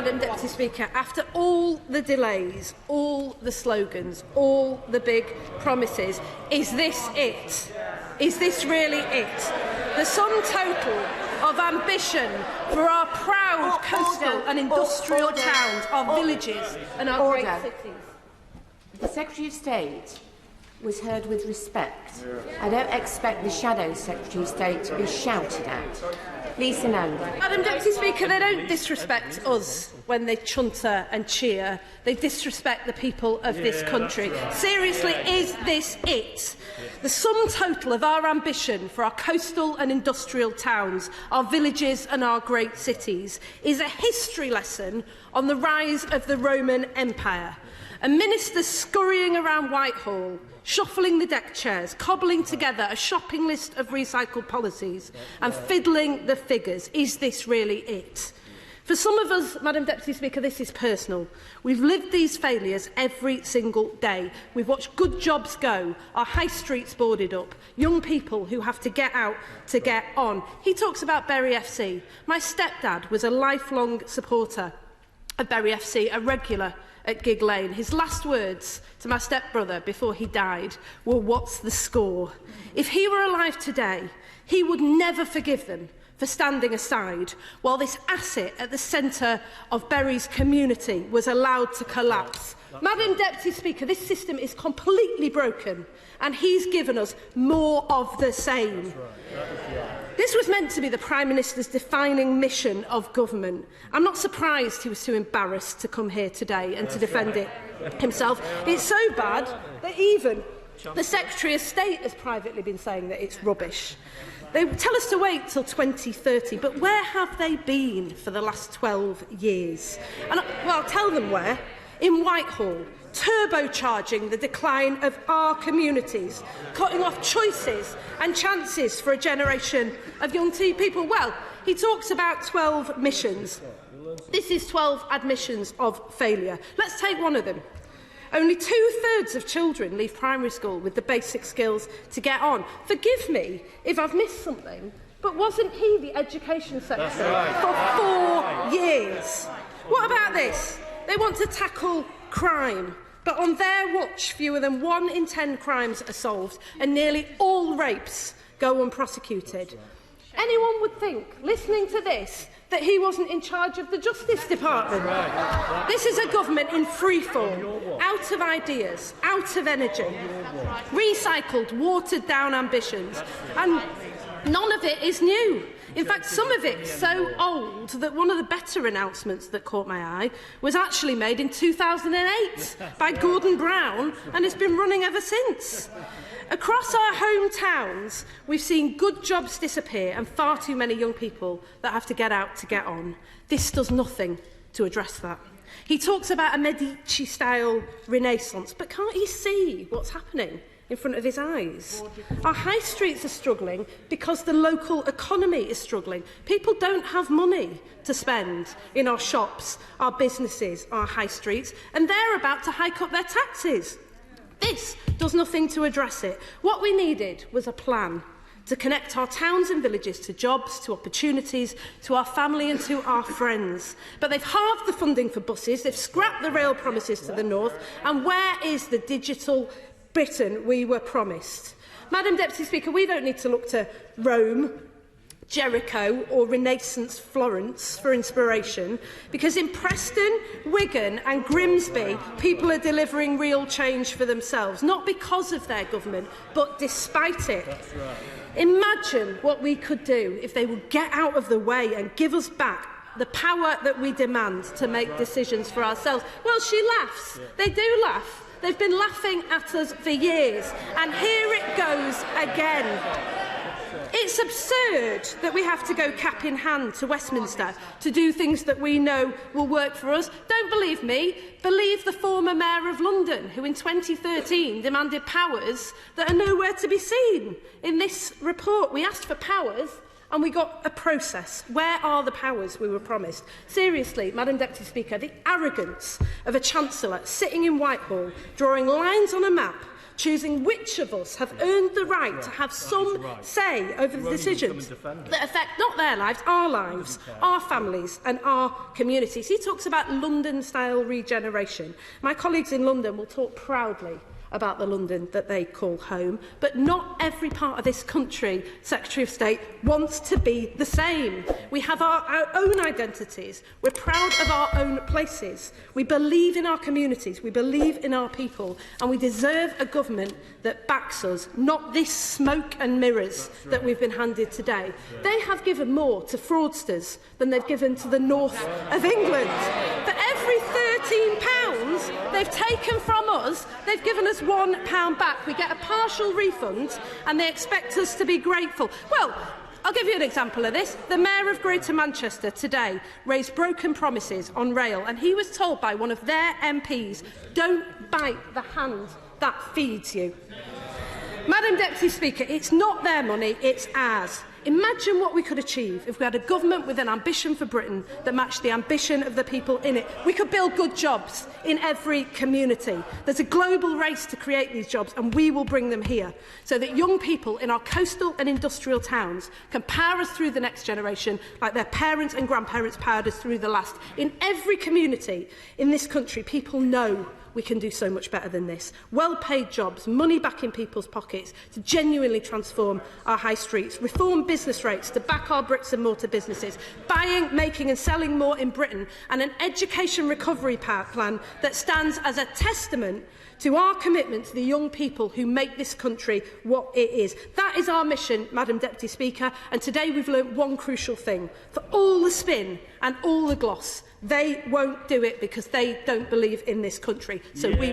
Madam Deputy Speaker, after all the delays, all the slogans, all the big promises, is this it? Is this really it? The sum total of ambition for our proud coastal and industrial towns, our villages and our great cities. The Secretary of State was heard with respect. I don't expect the Shadow Secretary of State to be shouted at. Lisa Nandy. Madam Deputy Speaker, they don't disrespect us when they chunter and cheer. They disrespect the people of this country. Seriously, is this it? The sum total of our ambition for our coastal and industrial towns, our villages and our great cities is a history lesson on the rise of the Roman Empire. A minister scurrying around Whitehall, shuffling the deck chairs, cobbling together a shopping list of recycled policies and fiddling the figures. Is this really it? For some of us, Madam Deputy Speaker, this is personal. We've lived these failures every single day. We've watched good jobs go, our high streets boarded up, young people who have to get out to get on. He talks about Bury FC. My stepdad was a lifelong supporter of Bury FC, a regular at Gig Lane. His last words to my stepbrother before he died were, "What's the score?" If he were alive today, he would never forgive them for standing aside while this asset at the centre of Bury's community was allowed to collapse. Madam Deputy Speaker, this system is completely broken and he's given us more of the same. This was meant to be the Prime Minister's defining mission of government. I'm not surprised he was too embarrassed to come here today and to defend it himself. It's so bad that even the Secretary of State has privately been saying that it's rubbish. They tell us to wait till 2030, but where have they been for the last 12 years? And well, I'll tell them where. In Whitehall, turbocharging the decline of our communities, cutting off choices and chances for a generation of young people. Well, he talks about 12 missions. This is 12 admissions of failure. Let's take one of them. Only 2/3 of children leave primary school with the basic skills to get on. Forgive me if I've missed something, but wasn't he the Education Secretary for 4 years? What about this? They want to tackle crime, but on their watch, fewer than 1 in 10 crimes are solved, and nearly all rapes go unprosecuted. Anyone would think, listening to this, that he wasn't in charge of the Justice Department. This is a government in freefall, out of ideas, out of energy, recycled, watered-down ambitions, and none of it is new. In fact, some of it so old that one of the better announcements that caught my eye was actually made in 2008 by Gordon Brown and has been running ever since. Across our hometowns, we've seen good jobs disappear and far too many young people that have to get out to get on. This does nothing to address that. He talks about a Medici-style renaissance, but can't he see what's happening in front of his eyes? Our high streets are struggling because the local economy is struggling. People don't have money to spend in our shops, our businesses, our high streets, and they're about to hike up their taxes. This does nothing to address it. What we needed was a plan to connect our towns and villages to jobs, to opportunities, to our family and to our friends. But they've halved the funding for buses, they've scrapped the rail promises to the north, and where is the digital Britain we were promised? Madam Deputy Speaker, we don't need to look to Rome, Jericho or Renaissance Florence for inspiration, because in Preston, Wigan and Grimsby, people are delivering real change for themselves, not because of their government, but despite it. Imagine what we could do if they would get out of the way and give us back the power that we demand to make decisions for ourselves. Well, she laughs. They do laugh. They've been laughing at us for years, and here it goes again. It's absurd that we have to go cap in hand to Westminster to do things that we know will work for us. Don't believe me, believe the former Mayor of London, who in 2013 demanded powers that are nowhere to be seen in this report. We asked for powers and we got a process. Where are the powers we were promised? Seriously, Madam Deputy Speaker, the arrogance of a Chancellor sitting in Whitehall, drawing lines on a map, choosing which of us have earned the right to have some say over the decisions that affect not their lives, our families and our communities. He talks about London-style regeneration. My colleagues in London will talk proudly about the London that they call home, but not every part of this country, Secretary of State, wants to be the same. We have our own identities. We're proud of our own places. We believe in our communities. We believe in our people. And we deserve a government that backs us, not this smoke and mirrors that we've been handed today. They have given more to fraudsters than they've given to the north of England. For every £13 they've taken from us, they've given us £1 back. We get a partial refund and they expect us to be grateful. Well, I'll give you an example of this. The Mayor of Greater Manchester today raised broken promises on rail, and he was told by one of their MPs, don't bite the hand that feeds you. Madam Deputy Speaker, it's not their money, it's ours. Imagine what we could achieve if we had a government with an ambition for Britain that matched the ambition of the people in it. We could build good jobs in every community. There's a global race to create these jobs, and we will bring them here so that young people in our coastal and industrial towns can power us through the next generation like their parents and grandparents powered us through the last. In every community in this country, people know we can do so much better than this. Well-paid jobs, money back in people's pockets to genuinely transform our high streets, reform business rates to back our bricks and mortar businesses, buying, making and selling more in Britain, and an education recovery plan that stands as a testament to our commitment to the young people who make this country what it is. That is our mission, Madam Deputy Speaker, and today we've learnt one crucial thing. For all the spin and all the gloss, they won't do it because they don't believe in this country. So we